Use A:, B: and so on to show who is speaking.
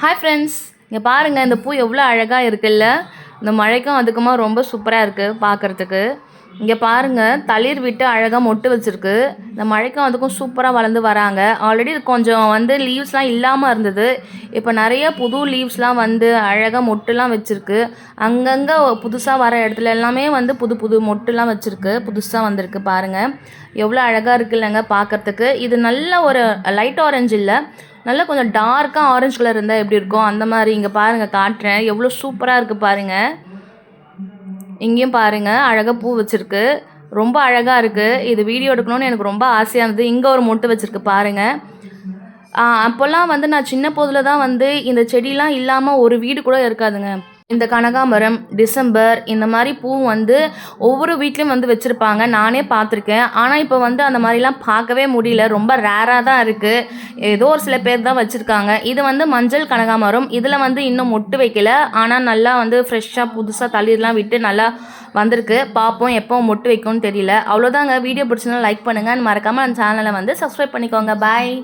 A: Hi friends, இங்கே பாருங்கள் இந்த பூ எவ்வளோ அழகாக இருக்குல்ல. இந்த மழைக்கும் அதுக்குமா ரொம்ப சூப்பராக இருக்குது பார்க்குறதுக்கு. இங்கே பாருங்கள் தளிர் விட்டு அழகாக மொட்டு வச்சுருக்கு. இந்த மழைக்கும் அதுக்கும் சூப்பராக வளர்ந்து வராங்க. ஆல்ரெடி இது கொஞ்சம் லீவ்ஸ்லாம் இல்லாமல் இருந்தது. இப்போ நிறைய புது லீவ்ஸ்லாம் அழகாக மொட்டுலாம் வச்சுருக்கு. அங்கங்கே புதுசாக வர இடத்துல எல்லாமே புது புது மொட்டுலாம் வச்சுருக்கு. புதுசாக வந்திருக்கு பாருங்கள், எவ்வளோ அழகாக இருக்குது இல்லைங்க பார்க்குறதுக்கு. இது நல்ல ஒரு லைட் ஆரஞ்சு இல்லை, நல்லா கொஞ்சம் டார்க்காக ஆரஞ்சு கலர் இருந்தால் எப்படி இருக்கும் அந்த மாதிரி. இங்கே பாருங்கள் காட்டுறேன், எவ்வளோ சூப்பராக இருக்குது பாருங்கள். இங்கேயும் பாருங்கள் அழகாக பூ வச்சுருக்கு, ரொம்ப அழகாக இருக்குது. இது வீடியோ எடுக்கணும்னு எனக்கு ரொம்ப ஆசையாக இருந்தது. இங்கே ஒரு மொட்டு வச்சுருக்கு பாருங்கள். அப்போல்லாம் நான் சின்ன போதில் தான் இந்த செடிலாம் இல்லாமல் ஒரு வீடு கூட இருக்காதுங்க. இந்த கனகாம்பரம், டிசம்பர் இந்த மாதிரி பூ ஒவ்வொரு வீட்லேயும் வச்சுருப்பாங்க. நானே பார்த்துருக்கேன். ஆனால் இப்போ அந்த மாதிரிலாம் பார்க்கவே முடியல, ரொம்ப ரேராக தான் இருக்குது. ஏதோ ஒரு சில பேர் தான் வச்சுருக்காங்க. இது மஞ்சள் கனகாம்பரம். இதில் இன்னும் மொட்டு வைக்கல, ஆனால் நல்லா ஃப்ரெஷ்ஷாக புதுசாக தளிர்லாம் விட்டு நல்லா வந்திருக்கு. பார்ப்போம் எப்போ மொட்டு வைக்கும்னு தெரியல. அவ்வளோதாங்க. வீடியோ பிடிச்சிருந்தா லைக் பண்ணுங்கள், மறக்காமல் அந்த சேனலை சப்ஸ்கிரைப் பண்ணிக்கோங்க. பாய்.